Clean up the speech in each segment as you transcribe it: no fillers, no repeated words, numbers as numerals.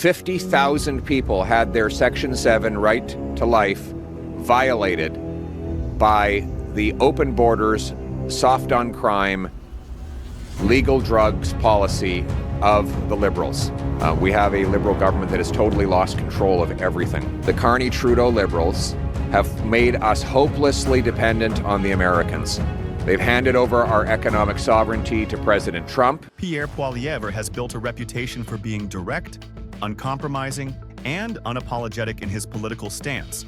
50,000 people had their Section 7 right to life violated by the open borders, soft on crime, legal drugs policy of the Liberals. We have a Liberal government that has totally lost control of everything. The Carney-Trudeau Liberals have made us hopelessly dependent on the Americans. They've handed over our economic sovereignty to President Trump. Pierre Poilievre has built a reputation for being direct, uncompromising, and unapologetic in his political stance,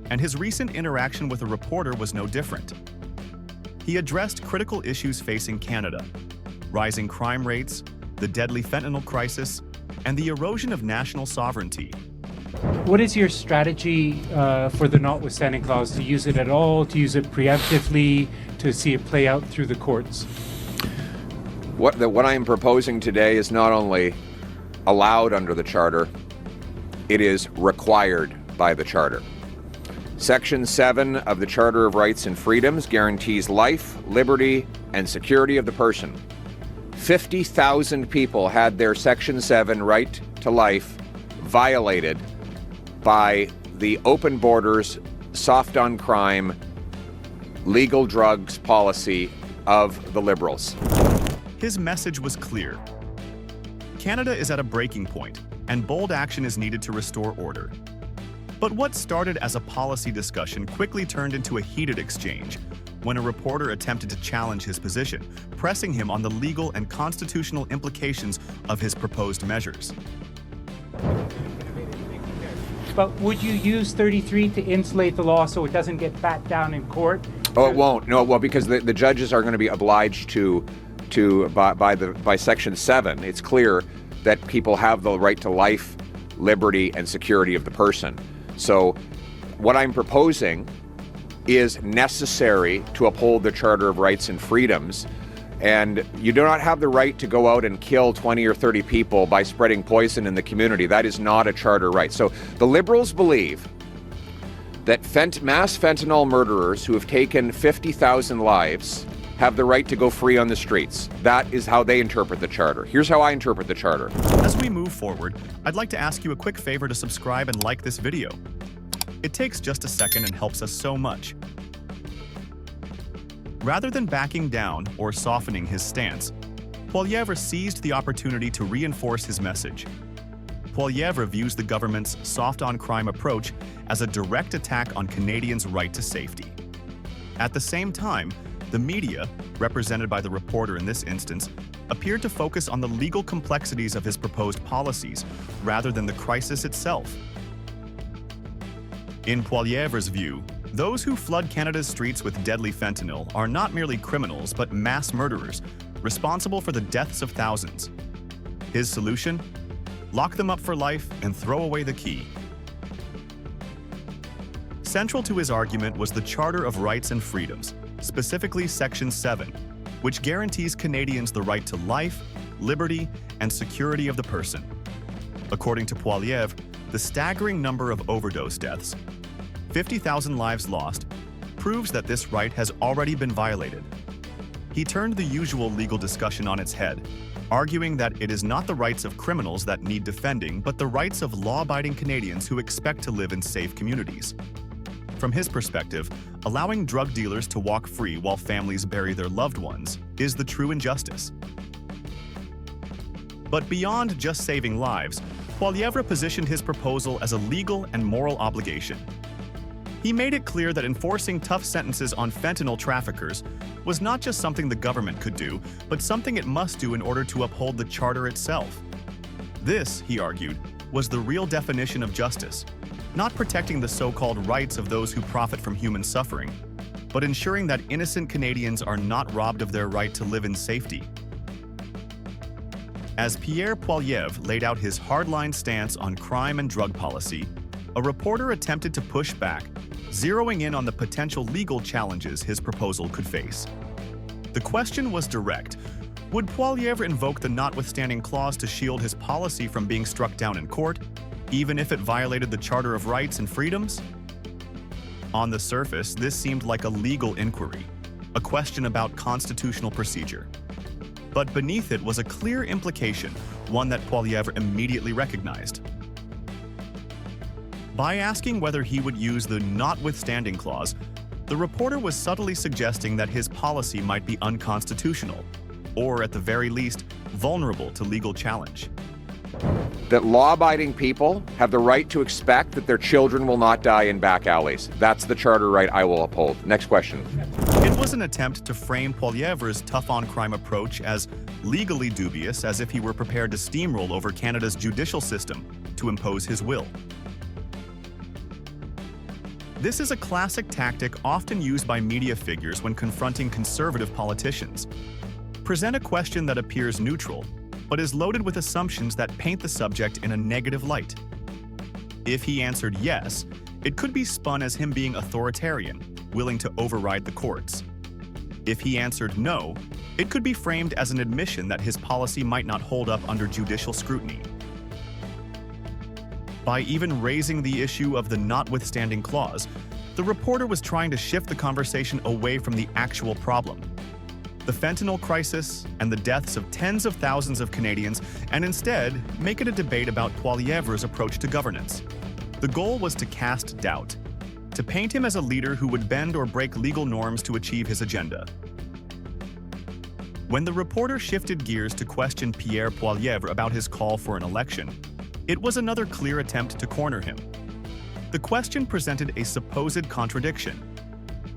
and his recent interaction with a reporter was no different. He addressed critical issues facing Canada: rising crime rates, the deadly fentanyl crisis, and the erosion of national sovereignty. What is your strategy for the notwithstanding clause? To use it at all, to use it preemptively, to see it play out through the courts? What I am proposing today is not only allowed under the Charter, it is required by the Charter. Section 7 of the Charter of Rights and Freedoms guarantees life, liberty, and security of the person. 50,000 people had their Section 7 right to life violated by the open borders, soft on crime, legal drugs policy of the Liberals. His message was clear. Canada is at a breaking point, and bold action is needed to restore order. But what started as a policy discussion quickly turned into a heated exchange when a reporter attempted to challenge his position, pressing him on the legal and constitutional implications of his proposed measures. But would you use 33 to insulate the law so it doesn't get bat down in court? Oh, it won't. No, well, because the judges are going to be obliged by Section 7. It's clear that people have the right to life, liberty, and security of the person. So what I'm proposing is necessary to uphold the Charter of Rights and Freedoms. And you do not have the right to go out and kill 20 or 30 people by spreading poison in the community. That is not a charter right. So the Liberals believe that mass fentanyl murderers who have taken 50,000 lives have the right to go free on the streets. That is how they interpret the Charter. Here's how I interpret the Charter. As we move forward, I'd like to ask you a quick favor to subscribe and like this video. It takes just a second and helps us so much. Rather than backing down or softening his stance, Poilievre seized the opportunity to reinforce his message. Poilievre views the government's soft-on-crime approach as a direct attack on Canadians' right to safety. At the same time, the media, represented by the reporter in this instance, appeared to focus on the legal complexities of his proposed policies rather than the crisis itself. In Poilievre's view, those who flood Canada's streets with deadly fentanyl are not merely criminals but mass murderers, responsible for the deaths of thousands. His solution? Lock them up for life and throw away the key. Central to his argument was the Charter of Rights and Freedoms, specifically Section 7, which guarantees Canadians the right to life, liberty, and security of the person. According to Poilievre, the staggering number of overdose deaths, 50,000 lives lost, proves that this right has already been violated. He turned the usual legal discussion on its head, arguing that it is not the rights of criminals that need defending, but the rights of law-abiding Canadians who expect to live in safe communities. From his perspective, allowing drug dealers to walk free while families bury their loved ones is the true injustice. But beyond just saving lives, Poilievre positioned his proposal as a legal and moral obligation. He made it clear that enforcing tough sentences on fentanyl traffickers was not just something the government could do, but something it must do in order to uphold the Charter itself. This, he argued, was the real definition of justice, not protecting the so-called rights of those who profit from human suffering, but ensuring that innocent Canadians are not robbed of their right to live in safety. As Pierre Poilievre laid out his hardline stance on crime and drug policy, a reporter attempted to push back, zeroing in on the potential legal challenges his proposal could face. The question was direct. Would Poilievre invoke the notwithstanding clause to shield his policy from being struck down in court, even if it violated the Charter of Rights and Freedoms? On the surface, this seemed like a legal inquiry, a question about constitutional procedure. But beneath it was a clear implication, one that Poilievre immediately recognized. By asking whether he would use the notwithstanding clause, the reporter was subtly suggesting that his policy might be unconstitutional, or at the very least, vulnerable to legal challenge. That law-abiding people have the right to expect that their children will not die in back alleys. That's the charter right I will uphold. Next question. It was an attempt to frame Poilievre's tough-on-crime approach as legally dubious, as if he were prepared to steamroll over Canada's judicial system to impose his will. This is a classic tactic often used by media figures when confronting conservative politicians. Present a question that appears neutral, but is loaded with assumptions that paint the subject in a negative light. If he answered yes, it could be spun as him being authoritarian, willing to override the courts. If he answered no, it could be framed as an admission that his policy might not hold up under judicial scrutiny. By even raising the issue of the notwithstanding clause, the reporter was trying to shift the conversation away from the actual problem, the fentanyl crisis and the deaths of tens of thousands of Canadians, and instead make it a debate about Poilievre's approach to governance. The goal was to cast doubt, to paint him as a leader who would bend or break legal norms to achieve his agenda. When the reporter shifted gears to question Pierre Poilievre about his call for an election, it was another clear attempt to corner him. The question presented a supposed contradiction.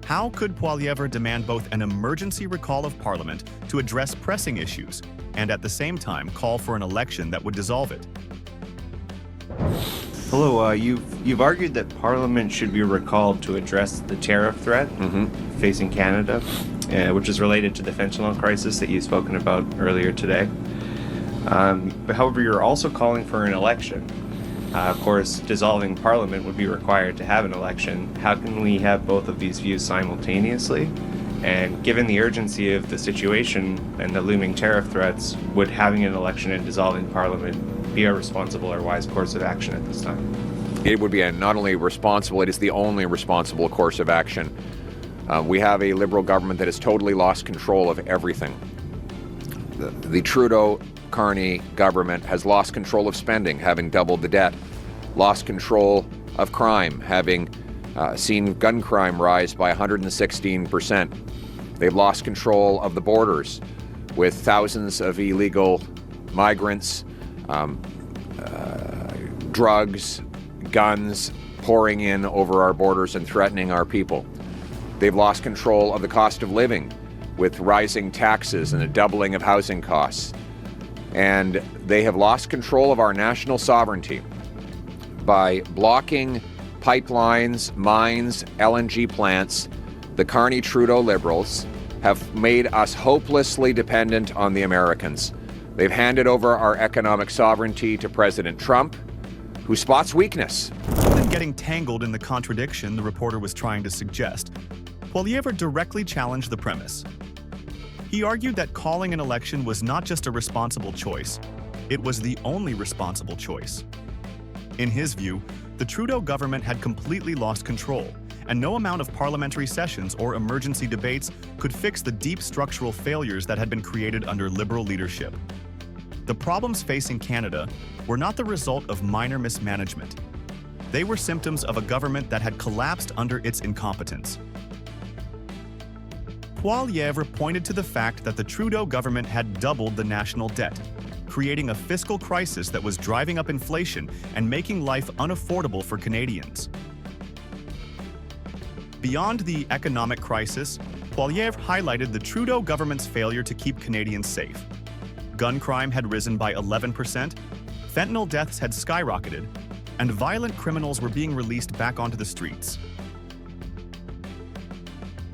How could Poilievre demand both an emergency recall of Parliament to address pressing issues and at the same time call for an election that would dissolve it? Hello, you've argued that Parliament should be recalled to address the tariff threat facing Canada, which is related to the fentanyl crisis that you've spoken about earlier today. But however, you're also calling for an election. Of course, dissolving Parliament would be required to have an election. How can we have both of these views simultaneously? And given the urgency of the situation and the looming tariff threats, would having an election and dissolving Parliament be a responsible or wise course of action at this time? It would be not only responsible, it is the only responsible course of action. We have a Liberal government that has totally lost control of everything. The Trudeau-Carney government has lost control of spending, having doubled the debt, lost control of crime, having seen gun crime rise by 116%. They've lost control of the borders with thousands of illegal migrants, drugs, guns pouring in over our borders and threatening our people. They've lost control of the cost of living with rising taxes and a doubling of housing costs. And they have lost control of our national sovereignty by blocking pipelines, mines, LNG plants. The Carney-Trudeau Liberals have made us hopelessly dependent on the Americans. They've handed over our economic sovereignty to President Trump, who spots weakness. Rather than getting tangled in the contradiction the reporter was trying to suggest, Poilievre directly challenged the premise. He argued that calling an election was not just a responsible choice, it was the only responsible choice. In his view, the Trudeau government had completely lost control, and no amount of parliamentary sessions or emergency debates could fix the deep structural failures that had been created under Liberal leadership. The problems facing Canada were not the result of minor mismanagement. They were symptoms of a government that had collapsed under its incompetence. Poilievre pointed to the fact that the Trudeau government had doubled the national debt, creating a fiscal crisis that was driving up inflation and making life unaffordable for Canadians. Beyond the economic crisis, Poilievre highlighted the Trudeau government's failure to keep Canadians safe. Gun crime had risen by 11%, fentanyl deaths had skyrocketed, and violent criminals were being released back onto the streets.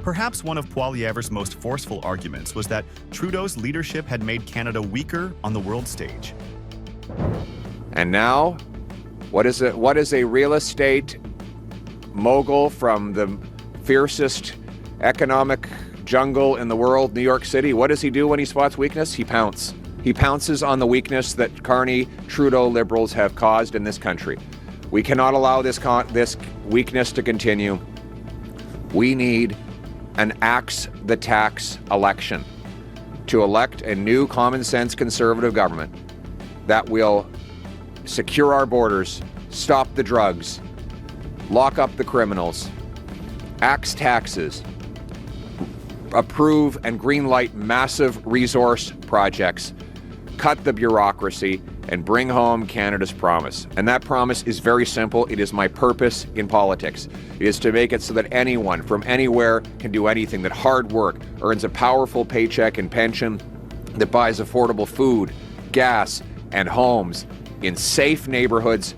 Perhaps one of Poilievre's most forceful arguments was that Trudeau's leadership had made Canada weaker on the world stage. And now, what is a real estate mogul from the fiercest economic jungle in the world, New York City? What does he do when he spots weakness? He pounces. He pounces on the weakness that Carney-Trudeau Liberals have caused in this country. We cannot allow this weakness to continue. We need an axe the tax election to elect a new common sense conservative government that will secure our borders, stop the drugs, lock up the criminals, axe taxes, approve and greenlight massive resource projects, cut the bureaucracy, and bring home Canada's promise. And that promise is very simple. It is my purpose in politics. It is to make it so that anyone from anywhere can do anything, that hard work earns a powerful paycheck and pension, that buys affordable food, gas, and homes in safe neighborhoods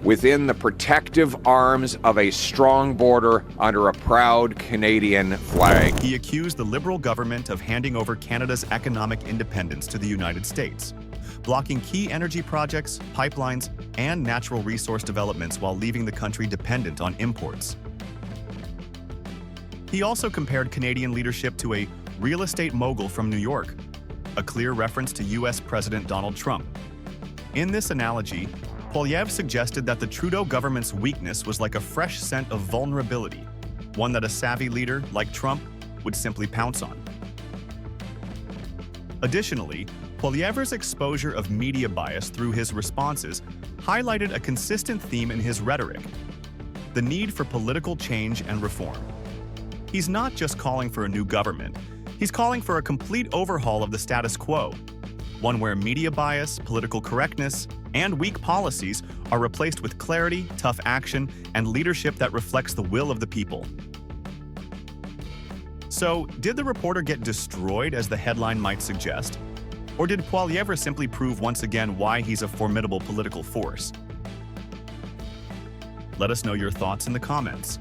within the protective arms of a strong border under a proud Canadian flag. He accused the Liberal government of handing over Canada's economic independence to the United States, blocking key energy projects, pipelines, and natural resource developments while leaving the country dependent on imports. He also compared Canadian leadership to a real estate mogul from New York, a clear reference to US President Donald Trump. In this analogy, Poilievre suggested that the Trudeau government's weakness was like a fresh scent of vulnerability, one that a savvy leader like Trump would simply pounce on. Additionally, Poilievre's exposure of media bias through his responses highlighted a consistent theme in his rhetoric: the need for political change and reform. He's not just calling for a new government, he's calling for a complete overhaul of the status quo, one where media bias, political correctness, and weak policies are replaced with clarity, tough action, and leadership that reflects the will of the people. So, did the reporter get destroyed as the headline might suggest? Or did Poilievre simply prove once again why he's a formidable political force? Let us know your thoughts in the comments.